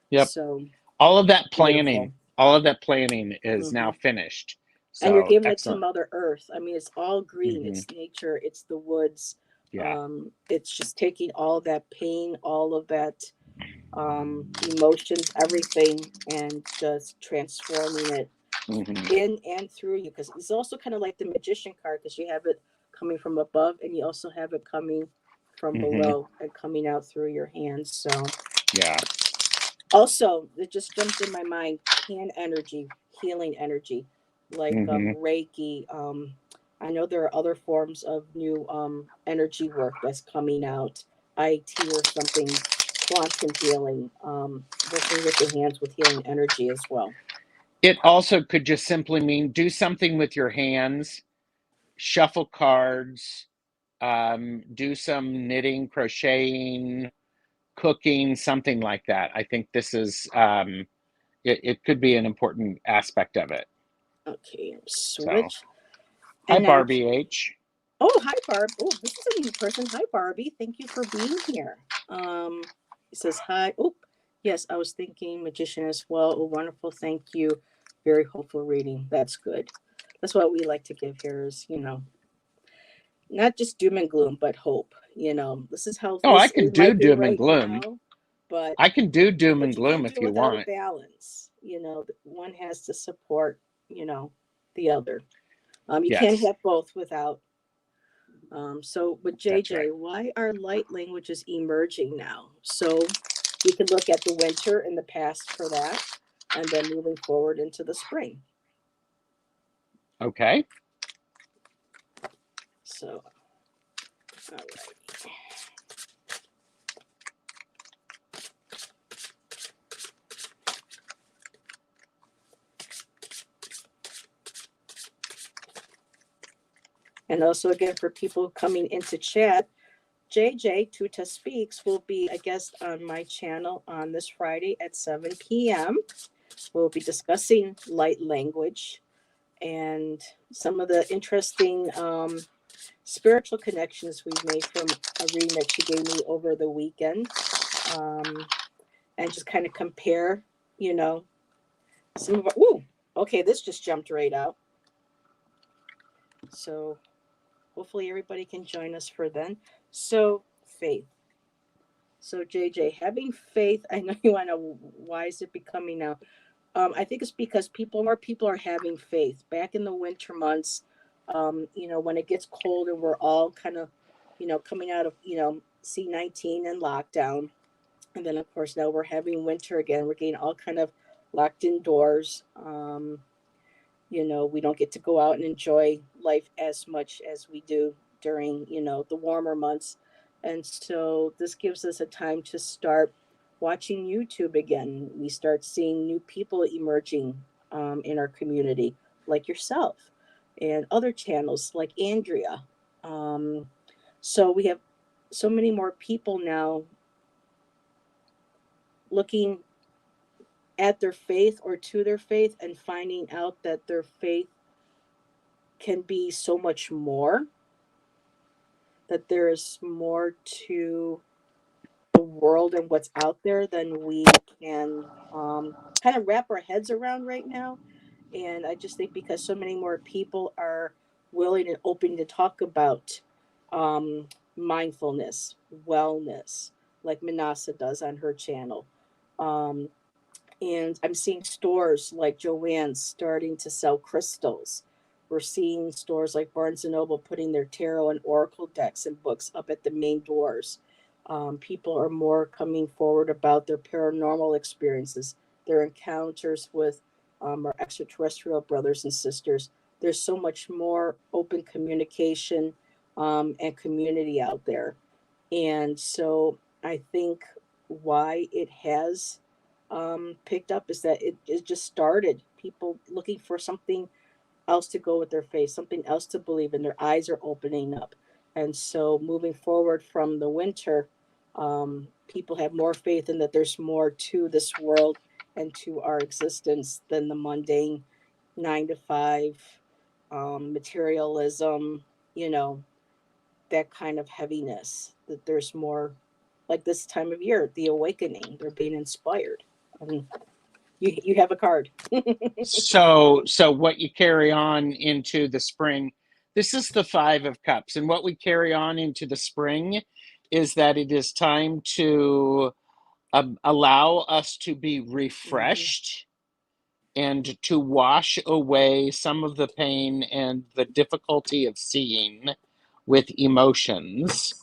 Yep. So all of that planning, All of that planning is now Mhm. finished. And you're So giving it to excellent. Mother Earth. I mean, it's all green. Hmm. It's nature. It's the woods. Yeah. It's just taking all that pain, all of that emotions, everything, and just transforming it Hmm. in and through you. Because it's also kind of like the magician card, because you have it coming from above, and you also have it coming from Hmm. below and coming out through your hands. So Yeah. also, it just jumped in my mind, hand energy, healing energy, like Hmm. Reiki. I know there are other forms of new energy work that's coming out, IT or something, quantum healing, working with the hands with healing energy as well. It also could just simply mean do something with your hands, shuffle cards, do some knitting, crocheting, cooking, something like that. I think this is, it could be an important aspect of it. Okay, So, switch. hi, And now, Barbie H. oh, hi, Barb. Oh, this is a new person. Hi, Barbie. Thank you for being here. It says hi. Oh, yes, I was thinking magician as well. Oh, wonderful. Thank you. Very hopeful reading. That's good. That's what we like to give here is, not just doom and gloom, but hope. This is how Oh, I this can is do might be doom and right gloom. now, but I can do doom and you can't gloom do if it you without a want. balance. One has to support, the other. You can't Yes, have both without but that's right. JJ, why are light languages emerging now? So we could look at the winter in the past for that, and then moving forward into the spring. Okay. So, all right. And also, again, for people coming into chat, JJ Tuta Speaks will be a guest on my channel on this Friday at 7 p.m. We'll be discussing light language and some of the interesting spiritual connections we've made from a reading that she gave me over the weekend, um, and just kind of compare, you know, some of our. Ooh, okay, this just jumped right out. So hopefully everybody can join us for then. So faith. So JJ, having faith. I know you want to know why is it becoming now. I think it's because more people are having faith. Back in the winter months, when it gets cold and we're all kind of, coming out of, C-19 and lockdown. And then, of course, now we're having winter again. We're getting all kind of locked indoors. We don't get to go out and enjoy life as much as we do during, the warmer months. And so this gives us a time to start watching YouTube again. We start seeing new people emerging in our community, like yourself, and other channels like Andrea. Um, so we have so many more people now looking at their faith or to their faith and finding out that their faith can be so much more, that there is more to the world and what's out there than we can kind of wrap our heads around right now. And I just think because so many more people are willing and open to talk about um, mindfulness, wellness, like Manasa does on her channel. Um, and I'm seeing stores like Joann's starting to sell crystals. We're seeing stores like Barnes and Noble putting their tarot and oracle decks and books up at the main doors. People are more coming forward about their paranormal experiences, their encounters with our extraterrestrial brothers and sisters. There's so much more open communication and community out there. And so I think why it has picked up is that it just started. People looking for something else to go with their faith, something else to believe in. Their eyes are opening up. And so moving forward from the winter, people have more faith in that there's more to this world and to our existence than the mundane 9 to 5 materialism, you know, that kind of heaviness, that there's more, like this time of year, the awakening, they're being inspired. You have a card. So what you carry on into the spring, this is the Five of Cups, and what we carry on into the spring is that it is time to allow us to be refreshed and to wash away some of the pain and the difficulty of seeing with emotions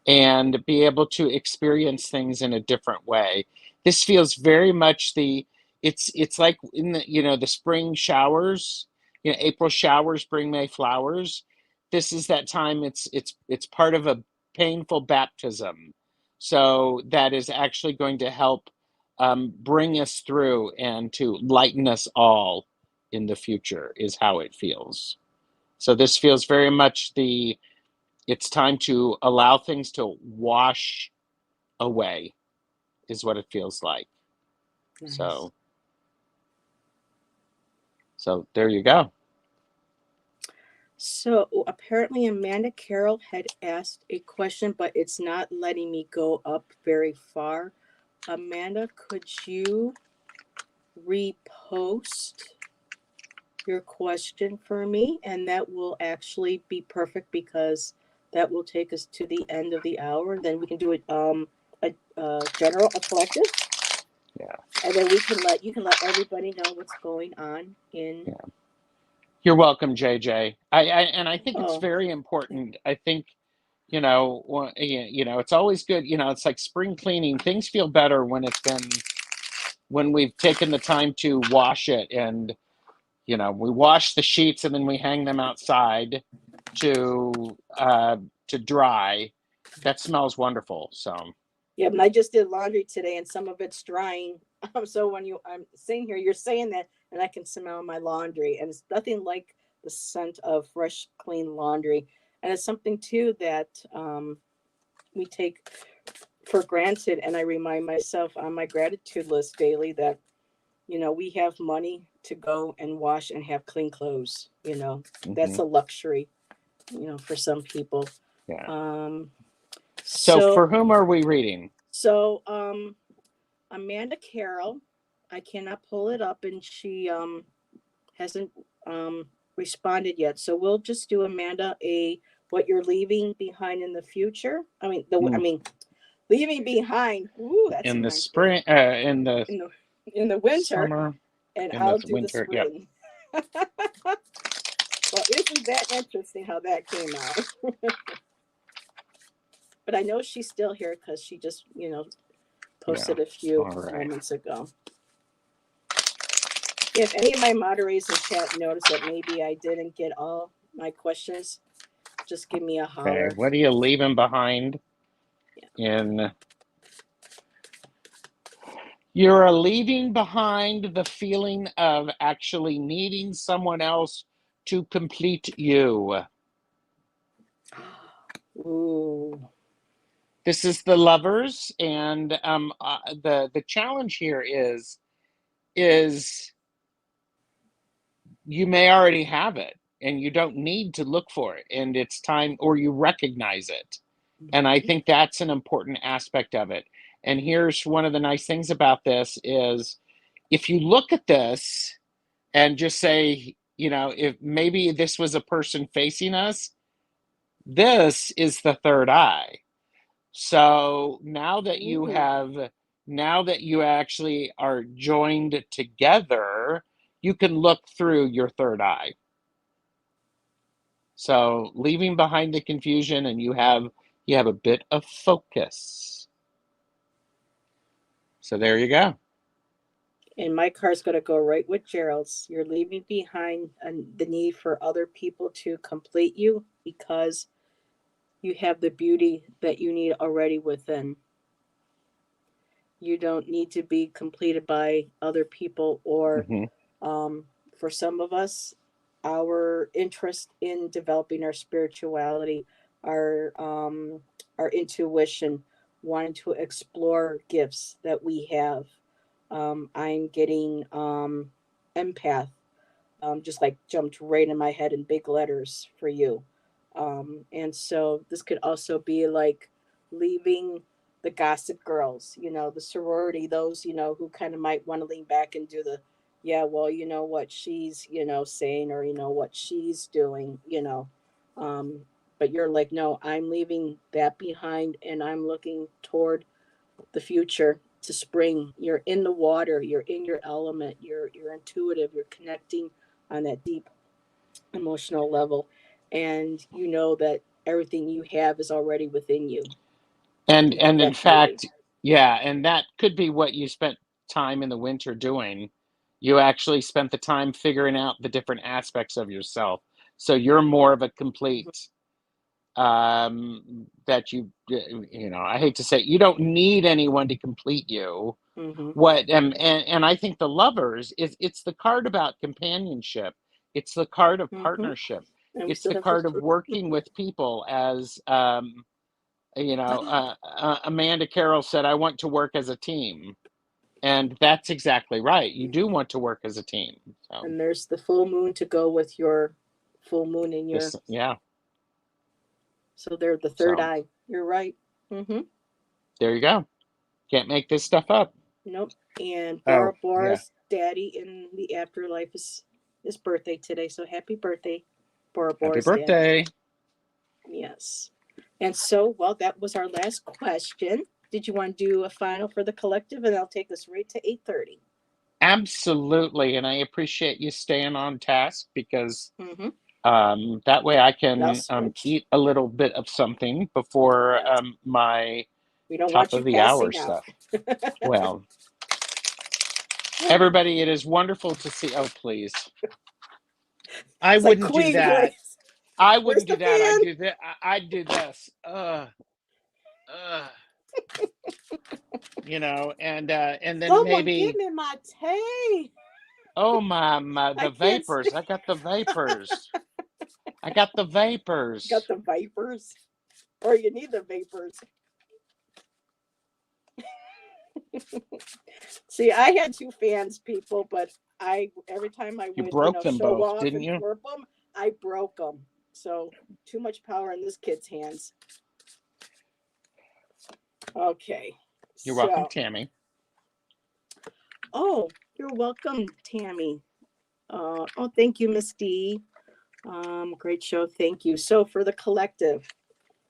and be able to experience things in a different way. This feels very much it's like in the the spring showers, April showers bring May flowers. This is that time. It's part of a painful baptism, so that is actually going to help bring us through and to lighten us all in the future is how it feels. So this feels very much it's time to allow things to wash away is what it feels like. Nice. So there you go. So apparently Amanda Carroll had asked a question, but it's not letting me go up very far. Amanda, could you repost your question for me? And that will actually be perfect because that will take us to the end of the hour. Then we can do a collective. Yeah. And then you can let everybody know what's going on in. Yeah. You're welcome, JJ. I think it's very important. I think it's always good. It's like spring cleaning. Things feel better when we've taken the time to wash it, and we wash the sheets and then we hang them outside to dry. That smells wonderful. So. Yeah, I just did laundry today, and some of it's drying. So when I'm sitting here, you're saying that, and I can smell my laundry, and it's nothing like the scent of fresh, clean laundry. And it's something too that we take for granted. And I remind myself on my gratitude list daily that we have money to go and wash and have clean clothes. That's a luxury. For some people. Yeah. So for whom are we reading? So Amanda Carroll, I cannot pull it up, and she hasn't responded yet. So we'll just do Amanda what you're leaving behind in the future. Leaving behind. Ooh, that's in the spring. In the winter. Summer. And I'll do the spring. Yep. Well, isn't that interesting how that came out? But I know she's still here because she just posted a few moments ago. If any of my moderators in chat notice that maybe I didn't get all my questions, just give me a holler. Okay, what are you leaving behind? You're leaving behind the feeling of actually needing someone else to complete you. Ooh. This is the Lovers, and the challenge here is you may already have it, and you don't need to look for it, and it's time, or you recognize it. And I think that's an important aspect of it. And here's one of the nice things about this is if you look at this and just say, if maybe this was a person facing us, this is the third eye. So now that you actually are joined together, you can look through your third eye. So leaving behind the confusion, and you have a bit of focus. So there you go. And my card's going to go right with Gerald's. You're leaving behind the need for other people to complete you because you have the beauty that you need already within. You don't need to be completed by other people or for some of us, our interest in developing our spirituality, our intuition, wanting to explore gifts that we have. I'm getting empath, just like jumped right in my head in big letters for you. And so this could also be like leaving the gossip girls, the sorority, those, who kind of might want to lean back and do the, yeah, well, you know what she's, saying, or, what she's doing, um, but you're like, no, I'm leaving that behind and I'm looking toward the future to spring. You're in the water, you're in your element, you're intuitive, you're connecting on that deep emotional level, and you know that everything you have is already within you. And You have in that healing. fact, yeah, and that could be what you spent time in the winter doing. You actually spent the time figuring out the different aspects of yourself. So you're more of a complete that I hate to say it, you don't need anyone to complete you. Mm-hmm. What and I think the lovers is it's the card about companionship. It's the card of Mm-hmm. partnership. And we It's still the have the card of working with people as Amanda Carroll said, I want to work as a team. And that's exactly right. You do want to work as a team. So and there's the full moon to go with your full moon in your, this, yeah. so they're the third So eye. You're right. Mm-hmm. there you go. Can't make this stuff up. Nope. And Oh, Bora yeah. Bora's daddy in the afterlife is his birthday today, so happy birthday, Bora Happy Bora's dad. birthday. Yes. And so, well, that was our last question. Did you want to do a final for the collective, and I'll take us right to 8:30. Absolutely. And I appreciate you staying on task because Mm-hmm. that way I I'll can switch. eat a little bit of something before Yes. my We don't top want you of the hour passing out. stuff. Well, everybody, it is wonderful to see. Oh, please. I It's like wouldn't do Queen, that. please. I Where's wouldn't the do that. I'd fan? do that. I'd do this. Uh, and then Someone give maybe, me my tea. oh my, I the can't vapors. speak. I got the vapors. I got the Got vapors. the vipers, or you need the vapors. See, I had two fans, people, but every time I You would, broke them show both, off didn't and you? twerp them, I broke them. So too much power in this kid's hands. Okay. You're welcome, So, Tammy. oh, you're welcome, Tammy. Oh, thank you, Miss D. Great show. Thank you. So for the collective,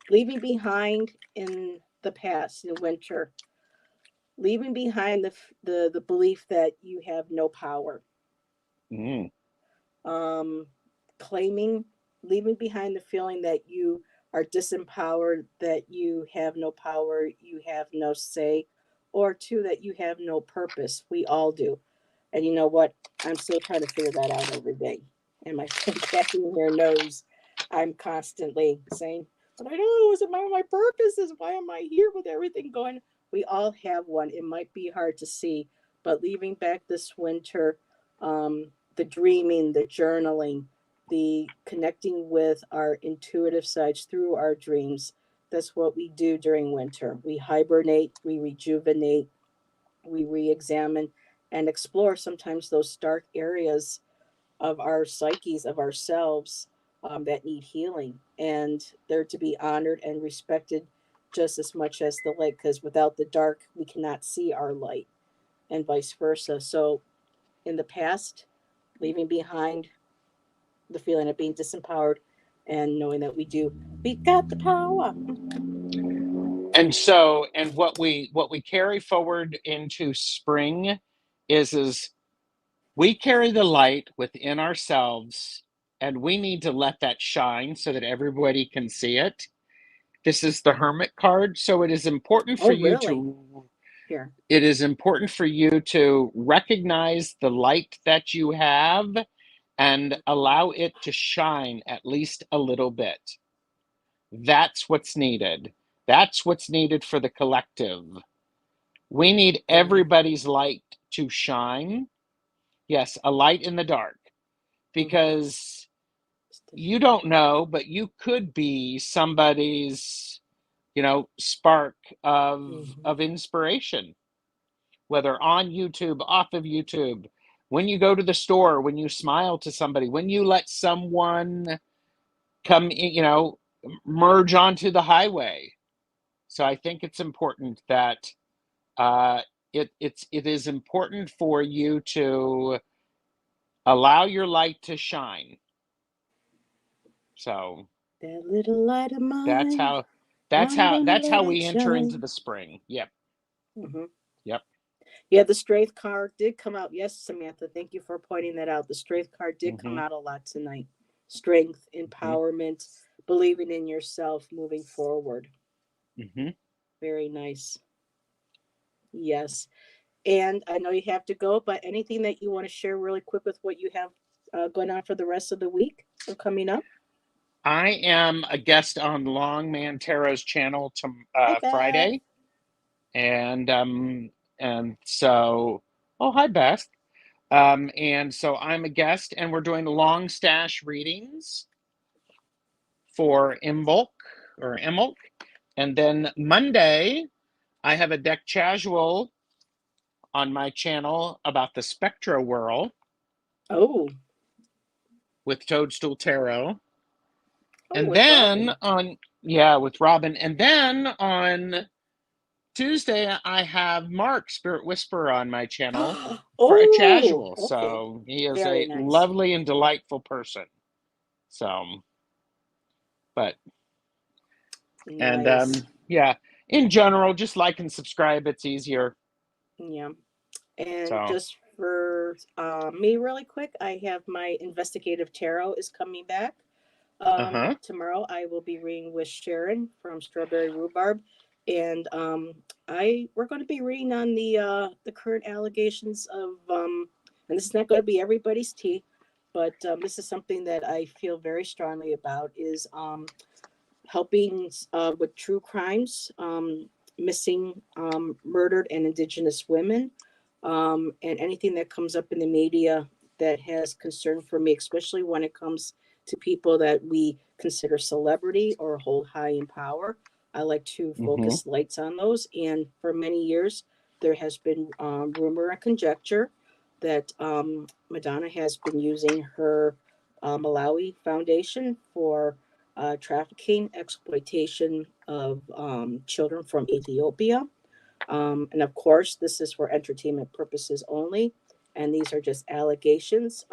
leaving behind in the past, in winter, leaving behind the belief that you have no power. Mm. um, Claiming, leaving behind the feeling that you are disempowered, that you have no power, you have no say, or two, that you have no purpose. We all do. And you know what? I'm still trying to figure that out every day. And my friend Kathy here knows I'm constantly saying, but I don't know, is it my purpose? Is why am I here with everything going? We all have one. It might be hard to see, but leaving back this winter, the dreaming, the journaling, the connecting with our intuitive sides through our dreams. That's what we do during winter. We hibernate, we rejuvenate, we re examine and explore sometimes those dark areas of our psyches, of ourselves, that need healing. And they're to be honored and respected just as much as the light, because without the dark, we cannot see our light, and vice versa. So, in the past, leaving behind the feeling of being disempowered and knowing that we got the power. And what we carry forward into spring is we carry the light within ourselves, and we need to let that shine so that everybody can see it. This is the Hermit card, so it is important for Oh, you really? to Here. it is important for you to recognize the light that you have and allow it to shine at least a little bit. That's what's needed. That's what's needed for the collective. We need everybody's light to shine. Yes, a light in the dark, because you don't know, but you could be somebody's, spark of inspiration, whether on YouTube, off of YouTube, when you go to the store, when you smile to somebody, when you let someone come in, merge onto the highway. So I think it's important that it is important for you to allow your light to shine. So That little light of that's mine, how I'm gonna let it we enter into shine. the spring. Yep. Hmm. Yep. Yeah, the strength card did come out. Yes, Samantha, thank you for pointing that out. The strength card did come Mm-hmm. out a lot tonight. Strength, Mm-hmm. empowerment, believing in yourself, moving forward. Mm-hmm. Very nice. Yes. And I know you have to go, but anything that you want to share really quick with what you have going on for the rest of the week or coming up? I am a guest on Longman Tarot's channel to Hi, Beth. Friday, and so oh hi Beth. And so I'm a guest, and we're doing long stash readings for Imbolc. And then Monday, I have a deck casual on my channel about the Spectra Whirl Oh, with Toadstool Tarot. oh, And with then Robin. with Robin. And then on Tuesday, I have Mark, Spirit Whisperer, on my channel for a Oh, casual. okay. So he is Very a nice. lovely and delightful person. So, but, and Nice. yeah, in general, just like and subscribe. It's easier. Yeah. And So, just for me, really quick, I have my investigative tarot is coming back. uh-huh. Tomorrow I will be reading with Sharon from Strawberry Rhubarb, and I we're going to be reading on the current allegations of and this is not going to be everybody's tea, but this is something that I feel very strongly about is helping with true crimes, missing, murdered, and Indigenous women, and anything that comes up in the media that has concern for me, especially when it comes to people that we consider celebrity or hold high in power. I like to Mm-hmm. focus lights on those. And for many years, there has been rumor and conjecture that Madonna has been using her Malawi Foundation for trafficking, exploitation of children from Ethiopia. And of course, this is for entertainment purposes only. And these are just allegations.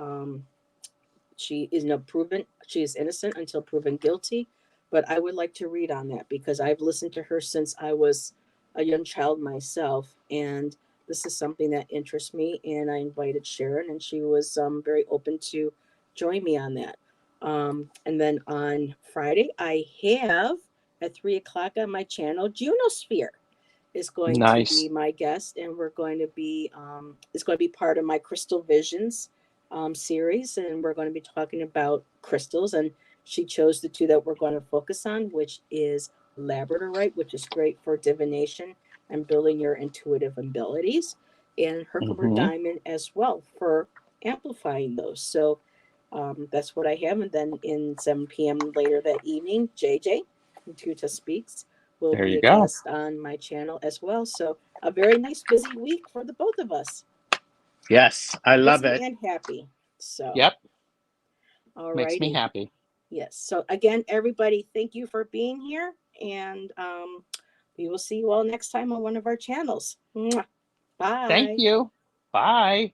She is not proven, she is innocent until proven guilty. But I would like to read on that because I've listened to her since I was a young child myself. And this is something that interests me. And I invited Sharon, and she was very open to join me on that. And then on Friday, I have at 3 o'clock on my channel, Junosphere is going to be Nice. my guest, and we're going to be it's going to be part of my Crystal Visions series, and we're going to be talking about crystals. And she chose the two that we're going to focus on, which is labradorite, which is great for divination and building your intuitive abilities, and Herkimer Mm-hmm. diamond as well for amplifying those. So that's what I have. And then in 7 p.m. later that evening, JJ from Tuta Speaks will There be you a go. guest on my channel as well. So a very nice busy week for the both of us. Yes, I love Busy it. and happy. So, Yep, all makes me righty. happy. Yes. So again, everybody, thank you for being here. And we will see you all next time on one of our channels. Mwah. Thank Bye. you. Bye.